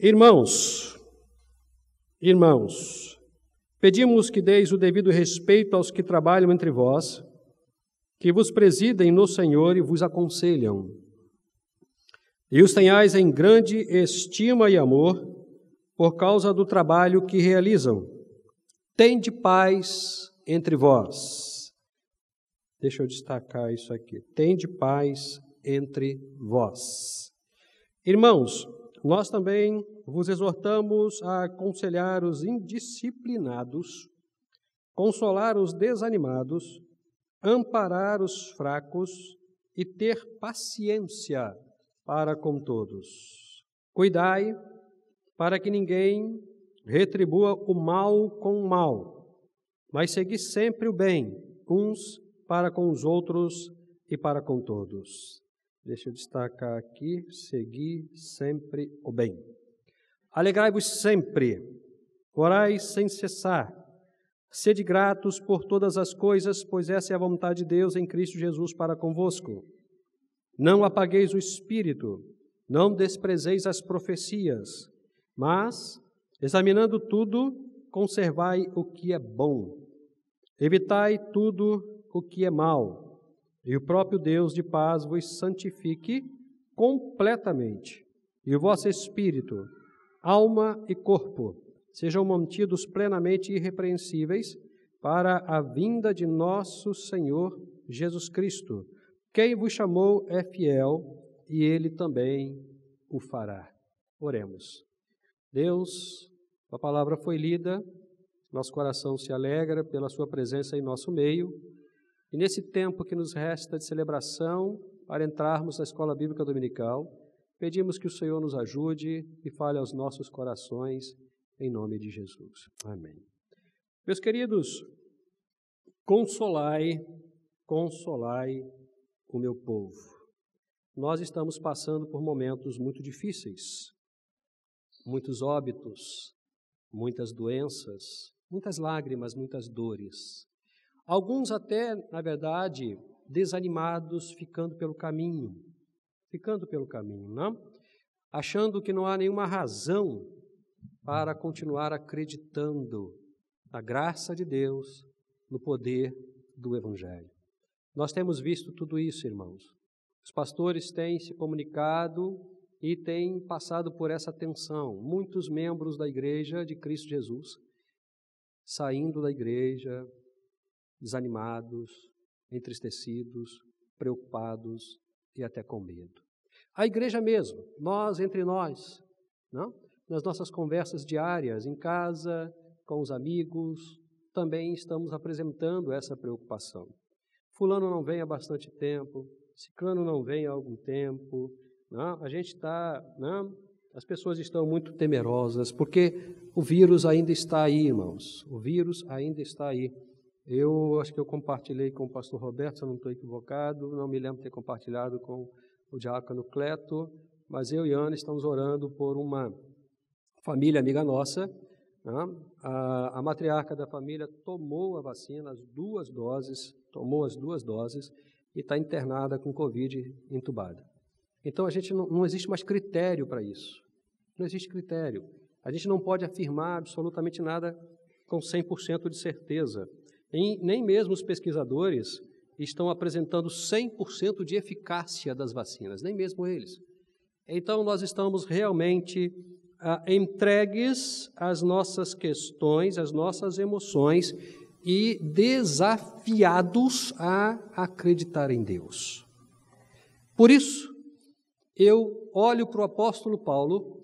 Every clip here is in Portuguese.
Irmãos, pedimos que deis o devido respeito aos que trabalham entre vós, que vos presidem no Senhor e vos aconselham, e os tenhais em grande estima e amor por causa do trabalho que realizam. Tende paz entre vós. Deixa eu destacar isso aqui. Tende paz entre vós. Irmãos, nós também vos exortamos a aconselhar os indisciplinados, consolar os desanimados, amparar os fracos e ter paciência para com todos. Cuidai para que ninguém retribua o mal com o mal, mas segui sempre o bem, uns para com os outros e para com todos. Deixa eu destacar aqui, segui sempre o bem. Alegrai-vos sempre, orai sem cessar, sede gratos por todas as coisas, pois essa é a vontade de Deus em Cristo Jesus para convosco. Não apagueis o espírito, não desprezeis as profecias, mas, examinando tudo, conservai o que é bom. Evitai tudo o que é mal, e o próprio Deus de paz vos santifique completamente, e o vosso espírito, alma e corpo sejam mantidos plenamente irrepreensíveis para a vinda de nosso Senhor Jesus Cristo. Quem vos chamou é fiel, e Ele também o fará. Oremos. Deus, a palavra foi lida, nosso coração se alegra pela sua presença em nosso meio, e nesse tempo que nos resta de celebração, para entrarmos na escola bíblica dominical, pedimos que o Senhor nos ajude e fale aos nossos corações, em nome de Jesus. Amém. Meus queridos, consolai o meu povo. Nós estamos passando por momentos muito difíceis, muitos óbitos, muitas doenças, muitas lágrimas, muitas dores. Alguns até, na verdade, desanimados, ficando pelo caminho, não? Achando que não há nenhuma razão para continuar acreditando na graça de Deus, no poder do Evangelho. Nós temos visto tudo isso, irmãos. Os pastores têm se comunicado e têm passado por essa tensão. Muitos membros da Igreja de Cristo Jesus saindo da igreja, desanimados, entristecidos, preocupados e até com medo. A igreja mesmo, nós entre nós, não? Nas nossas conversas diárias, em casa, com os amigos, também estamos apresentando essa preocupação. Fulano não vem há bastante tempo, ciclano não vem há algum tempo, não? A gente está, não? As pessoas estão muito temerosas, porque o vírus ainda está aí, irmãos, o vírus ainda está aí. Eu acho que eu compartilhei com o pastor Roberto, se eu não estou equivocado, não me lembro de ter compartilhado com o diácono Cleto, mas eu e Ana estamos orando por uma família amiga nossa, né? A matriarca da família tomou a vacina, tomou as duas doses e está internada com Covid entubada. Então, não existe mais critério para isso, não existe critério. A gente não pode afirmar absolutamente nada com 100% de certeza. E nem mesmo os pesquisadores estão apresentando 100% de eficácia das vacinas, nem mesmo eles. Então, nós estamos realmente entregues às nossas questões, às nossas emoções e desafiados a acreditar em Deus. Por isso, eu olho para o apóstolo Paulo,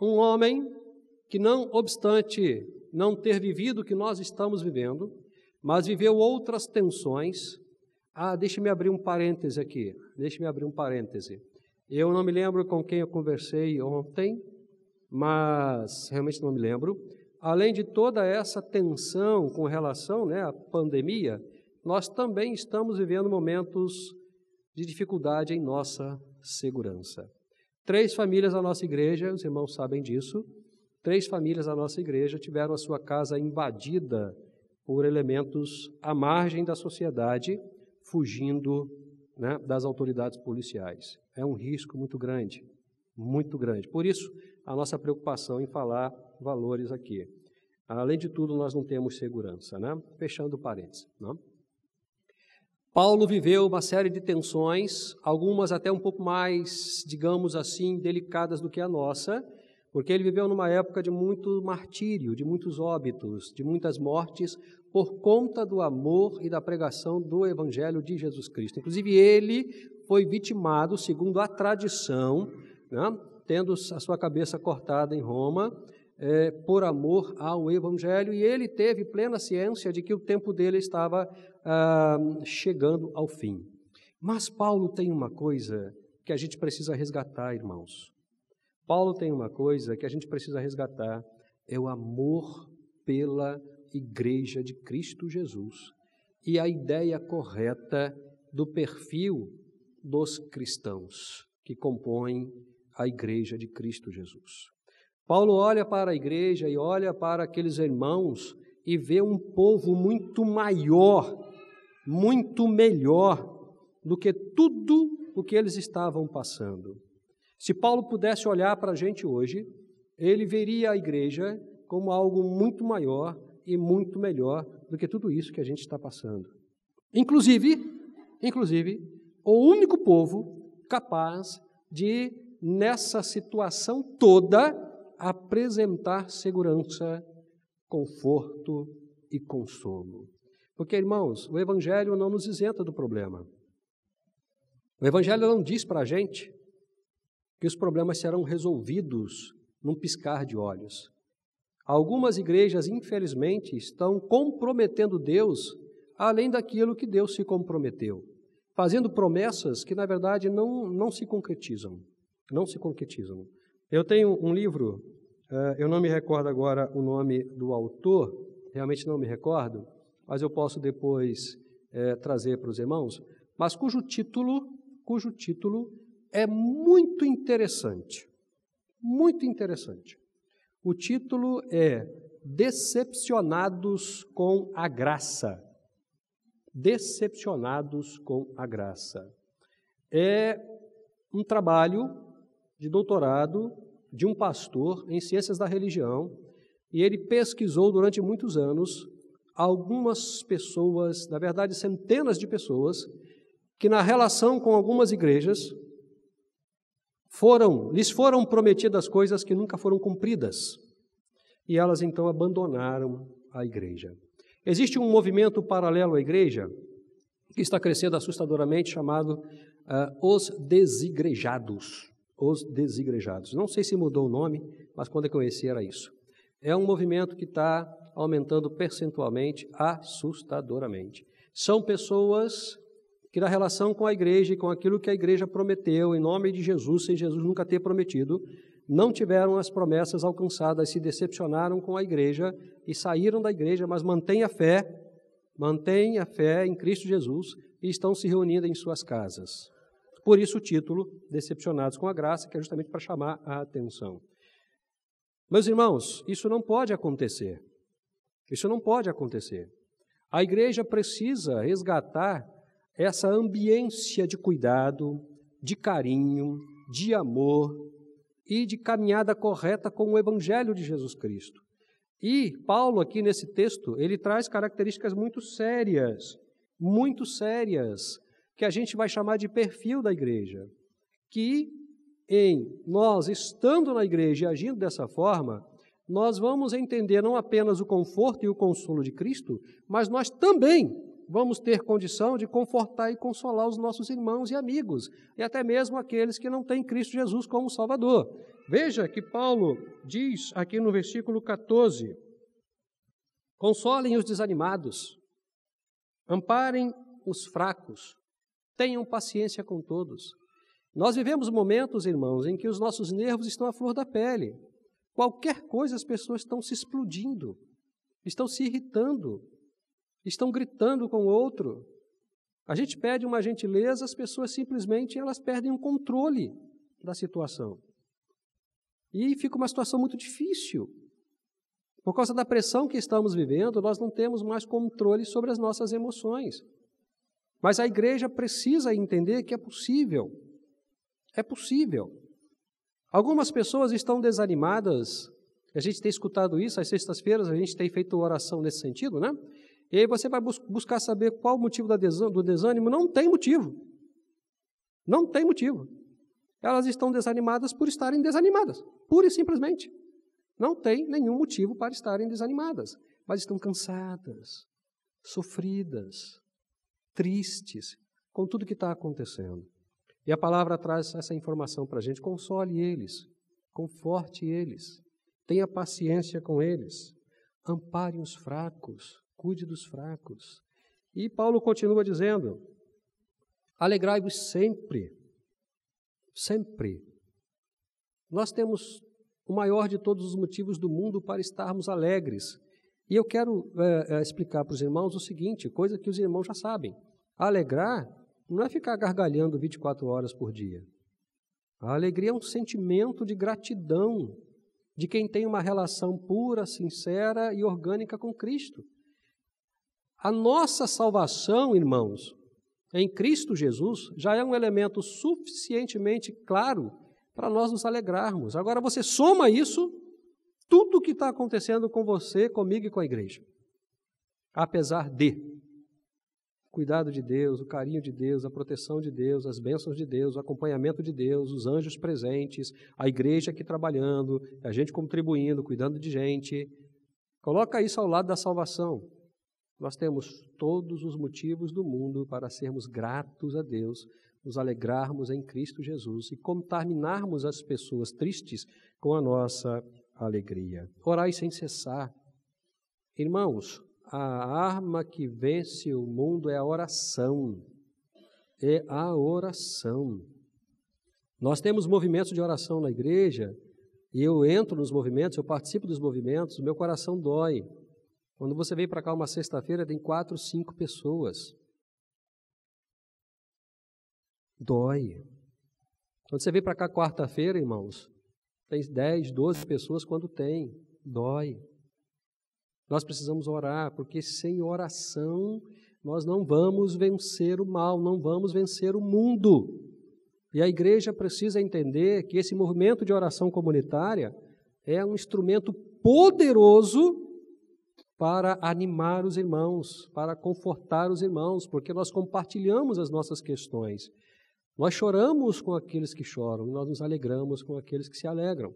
um homem que não obstante não ter vivido o que nós estamos vivendo, mas viveu outras tensões. Deixa-me abrir um parêntese aqui, Eu não me lembro com quem eu conversei ontem, mas realmente não me lembro. Além de toda essa tensão com relação, à pandemia, nós também estamos vivendo momentos de dificuldade em nossa segurança. 3 famílias da nossa igreja, os irmãos sabem disso, 3 famílias da nossa igreja tiveram a sua casa invadida por elementos à margem da sociedade, fugindo das autoridades policiais. É um risco muito grande. muito grande. Por isso, a nossa preocupação em falar valores aqui. Além de tudo, nós não temos segurança, né? Fechando parênteses, né? Paulo viveu uma série de tensões, algumas até um pouco mais, digamos assim, delicadas do que a nossa, porque ele viveu numa época de muito martírio, de muitos óbitos, de muitas mortes, por conta do amor e da pregação do Evangelho de Jesus Cristo. Inclusive, ele foi vitimado, segundo a tradição, né, tendo a sua cabeça cortada em Roma, por amor ao Evangelho, e ele teve plena ciência de que o tempo dele estava chegando ao fim. Mas Paulo tem uma coisa que a gente precisa resgatar, irmãos. Paulo tem uma coisa que a gente precisa resgatar, é o amor pela Igreja de Cristo Jesus e a ideia correta do perfil dos cristãos que compõem a Igreja de Cristo Jesus. Paulo olha para a igreja e olha para aqueles irmãos e vê um povo muito maior, muito melhor do que tudo o que eles estavam passando. Se Paulo pudesse olhar para a gente hoje, ele veria a igreja como algo muito maior e muito melhor do que tudo isso que a gente está passando. Inclusive, o único povo capaz de, nessa situação toda, apresentar segurança, conforto e consolo. Porque, irmãos, o Evangelho não nos isenta do problema. O Evangelho não diz para a gente que os problemas serão resolvidos num piscar de olhos. Algumas igrejas, infelizmente, estão comprometendo Deus além daquilo que Deus se comprometeu, fazendo promessas que, na verdade, não se concretizam. Não se concretizam. Eu tenho um livro, eu não me recordo agora o nome do autor, realmente não me recordo, mas eu posso depois trazer para os irmãos, mas cujo título é muito interessante. Muito interessante. O título é Decepcionados com a Graça. Decepcionados com a Graça. É um trabalho de doutorado de um pastor em ciências da religião, e ele pesquisou durante muitos anos algumas pessoas, na verdade centenas de pessoas, que na relação com algumas igrejas lhes foram prometidas coisas que nunca foram cumpridas, e elas então abandonaram a igreja. Existe um movimento paralelo à igreja que está crescendo assustadoramente, chamado Os Desigrejados. Os Desigrejados. Não sei se mudou o nome, mas quando eu conheci era isso. É um movimento que está aumentando percentualmente, assustadoramente. São pessoas que na relação com a igreja e com aquilo que a igreja prometeu, em nome de Jesus, sem Jesus nunca ter prometido, não tiveram as promessas alcançadas, se decepcionaram com a igreja e saíram da igreja, mas mantêm a fé em Cristo Jesus e estão se reunindo em suas casas. Por isso o título, Decepcionados com a Graça, que é justamente para chamar a atenção. Meus irmãos, isso não pode acontecer. Isso não pode acontecer. A igreja precisa resgatar essa ambiência de cuidado, de carinho, de amor e de caminhada correta com o Evangelho de Jesus Cristo. E Paulo, aqui nesse texto, ele traz características muito sérias, que a gente vai chamar de perfil da igreja, que nós, estando na igreja e agindo dessa forma, nós vamos entender não apenas o conforto e o consolo de Cristo, mas nós também vamos ter condição de confortar e consolar os nossos irmãos e amigos, e até mesmo aqueles que não têm Cristo Jesus como Salvador. Veja que Paulo diz aqui no versículo 14, consolem os desanimados, amparem os fracos, tenham paciência com todos. Nós vivemos momentos, irmãos, em que os nossos nervos estão à flor da pele. Qualquer coisa as pessoas estão se explodindo, estão se irritando, estão gritando com o outro. A gente pede uma gentileza, as pessoas simplesmente elas perdem o controle da situação. E fica uma situação muito difícil. Por causa da pressão que estamos vivendo, nós não temos mais controle sobre as nossas emoções. Mas a igreja precisa entender que é possível. É possível. Algumas pessoas estão desanimadas, a gente tem escutado isso, às sextas-feiras a gente tem feito oração nesse sentido, né? E aí você vai buscar saber qual o motivo do desânimo. Não tem motivo. Não tem motivo. Elas estão desanimadas por estarem desanimadas, pura e simplesmente. Não tem nenhum motivo para estarem desanimadas, mas estão cansadas, sofridas, tristes com tudo que está acontecendo. E a palavra traz essa informação para a gente. Console eles, conforte eles, tenha paciência com eles, ampare os fracos, cuide dos fracos. E Paulo continua dizendo, alegrai-vos sempre, sempre. Nós temos o maior de todos os motivos do mundo para estarmos alegres. E eu quero explicar para os irmãos o seguinte, coisa que os irmãos já sabem. Alegrar não é ficar gargalhando 24 horas por dia. A alegria é um sentimento de gratidão de quem tem uma relação pura, sincera e orgânica com Cristo. A nossa salvação, irmãos, em Cristo Jesus, já é um elemento suficientemente claro para nós nos alegrarmos. Agora você soma isso, tudo o que está acontecendo com você, comigo e com a igreja. Apesar de cuidado de Deus, o carinho de Deus, a proteção de Deus, as bênçãos de Deus, o acompanhamento de Deus, os anjos presentes, a igreja aqui trabalhando, a gente contribuindo, cuidando de gente. Coloca isso ao lado da salvação. Nós temos todos os motivos do mundo para sermos gratos a Deus, nos alegrarmos em Cristo Jesus e contaminarmos as pessoas tristes com a nossa alegria. Orai sem cessar. Irmãos, a arma que vence o mundo é a oração. É a oração. Nós temos movimentos de oração na igreja, e eu entro nos movimentos, eu participo dos movimentos, o meu coração dói. Quando você vem para cá uma sexta-feira, tem 4, 5 pessoas. Dói. Quando você vem para cá quarta-feira, irmãos, tem 10, 12 pessoas quando tem. Dói. Nós precisamos orar, porque sem oração nós não vamos vencer o mal, não vamos vencer o mundo. E a igreja precisa entender que esse movimento de oração comunitária é um instrumento poderoso para animar os irmãos, para confortar os irmãos, porque nós compartilhamos as nossas questões. Nós choramos com aqueles que choram, e nós nos alegramos com aqueles que se alegram.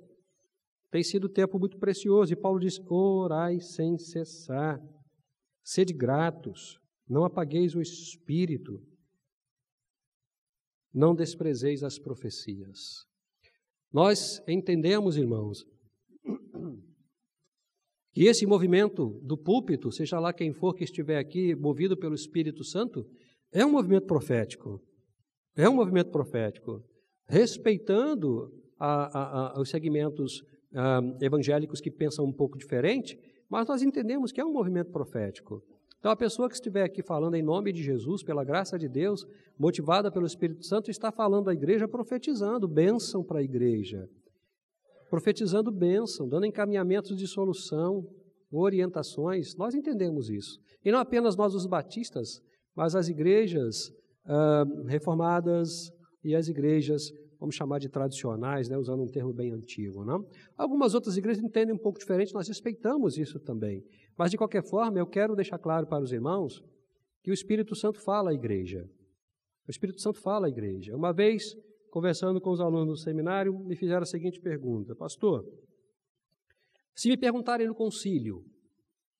Tem sido um tempo muito precioso, e Paulo diz, orai sem cessar, sede gratos, não apagueis o espírito, não desprezeis as profecias. Nós entendemos, irmãos, que esse movimento do púlpito, seja lá quem for que estiver aqui, movido pelo Espírito Santo, é um movimento profético. É um movimento profético, respeitando os segmentos evangélicos que pensam um pouco diferente, mas nós entendemos que é um movimento profético. Então, a pessoa que estiver aqui falando em nome de Jesus, pela graça de Deus, motivada pelo Espírito Santo, está falando à igreja, profetizando bênção para a igreja. Profetizando bênção, dando encaminhamentos de solução, orientações. Nós entendemos isso. E não apenas nós, os batistas, mas as igrejas reformadas e as igrejas, vamos chamar de tradicionais, né, usando um termo bem antigo. Não? Algumas outras igrejas entendem um pouco diferente, nós respeitamos isso também. Mas, de qualquer forma, eu quero deixar claro para os irmãos que o Espírito Santo fala à igreja. O Espírito Santo fala à igreja. Uma vez, conversando com os alunos do seminário, me fizeram a seguinte pergunta: pastor, se me perguntarem no concílio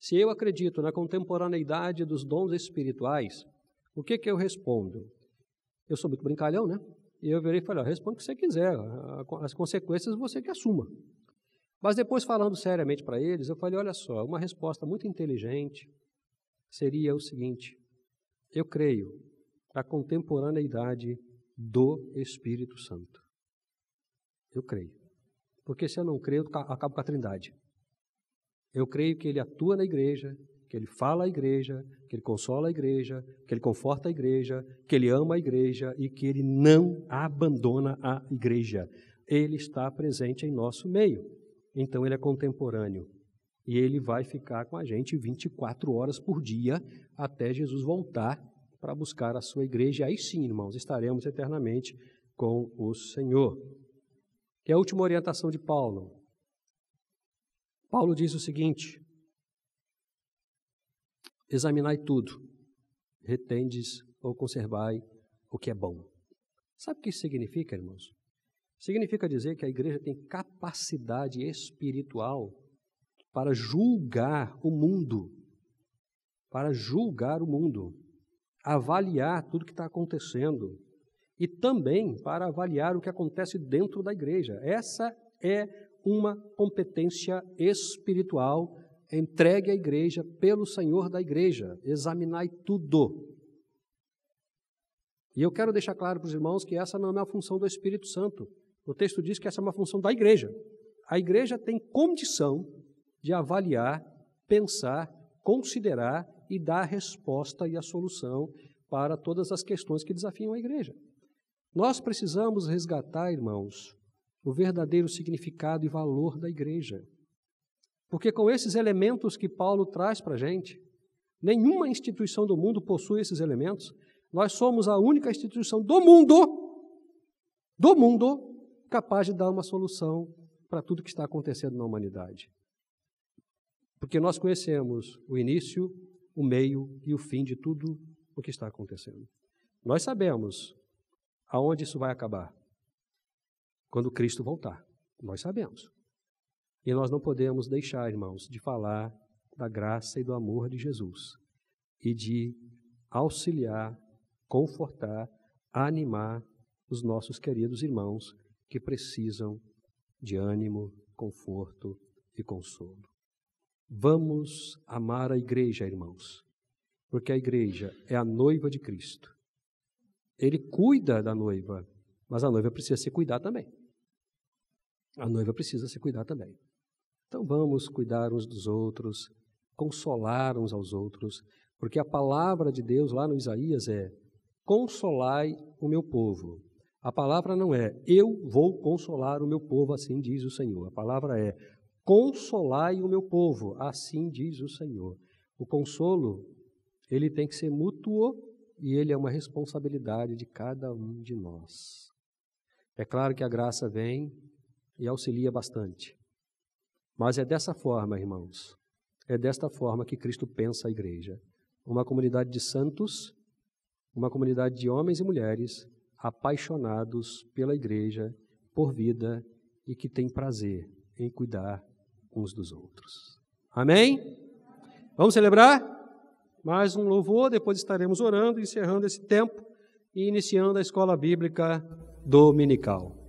se eu acredito na contemporaneidade dos dons espirituais, o que eu respondo? Eu sou muito brincalhão, né? E eu virei e falei, responda o que você quiser, as consequências você que assuma. Mas depois, falando seriamente para eles, eu falei, olha só, uma resposta muito inteligente seria o seguinte: eu creio na contemporaneidade do Espírito Santo. Eu creio. Porque se eu não creio, eu acabo com a Trindade. Eu creio que Ele atua na igreja, que Ele fala à igreja, que Ele consola a igreja, que Ele conforta a igreja, que Ele ama a igreja e que Ele não abandona a igreja. Ele está presente em nosso meio. Então Ele é contemporâneo. E Ele vai ficar com a gente 24 horas por dia até Jesus voltar para buscar a sua igreja. E aí sim, irmãos, estaremos eternamente com o Senhor. que é a última orientação de Paulo. Paulo diz o seguinte: examinai tudo, retendes ou conservai o que é bom. Sabe o que isso significa, irmãos? Significa dizer que a igreja tem capacidade espiritual para julgar o mundo, avaliar tudo que está acontecendo e também para avaliar o que acontece dentro da igreja. Essa é uma competência espiritual entregue à igreja pelo Senhor da igreja. Examinai tudo. E eu quero deixar claro para os irmãos que essa não é uma função do Espírito Santo. O texto diz que essa é uma função da igreja. A igreja tem condição de avaliar, pensar, considerar e dar a resposta e a solução para todas as questões que desafiam a igreja. Nós precisamos resgatar, irmãos, o verdadeiro significado e valor da igreja. Porque com esses elementos que Paulo traz para a gente, nenhuma instituição do mundo possui esses elementos. Nós somos a única instituição do mundo, capaz de dar uma solução para tudo que está acontecendo na humanidade. Porque nós conhecemos o início, o meio e o fim de tudo o que está acontecendo. Nós sabemos aonde isso vai acabar. Quando Cristo voltar. Nós sabemos. E nós não podemos deixar, irmãos, de falar da graça e do amor de Jesus e de auxiliar, confortar, animar os nossos queridos irmãos que precisam de ânimo, conforto e consolo. Vamos amar a igreja, irmãos, porque a igreja é a noiva de Cristo. Ele cuida da noiva, mas a noiva precisa se cuidar também. A noiva precisa se cuidar também. Então vamos cuidar uns dos outros, consolar uns aos outros, porque a palavra de Deus lá no Isaías é: consolai o meu povo. A palavra não é eu vou consolar o meu povo, assim diz o Senhor. A palavra é consolai o meu povo, assim diz o Senhor. O consolo, ele tem que ser mútuo e ele é uma responsabilidade de cada um de nós. É claro que a graça vem e auxilia bastante. Mas é dessa forma, irmãos, é desta forma que Cristo pensa a igreja. Uma comunidade de santos, uma comunidade de homens e mulheres apaixonados pela igreja, por vida e que tem prazer em cuidar uns dos outros. Amém? Vamos celebrar? Mais um louvor, depois estaremos orando, encerrando esse tempo e iniciando a escola bíblica dominical.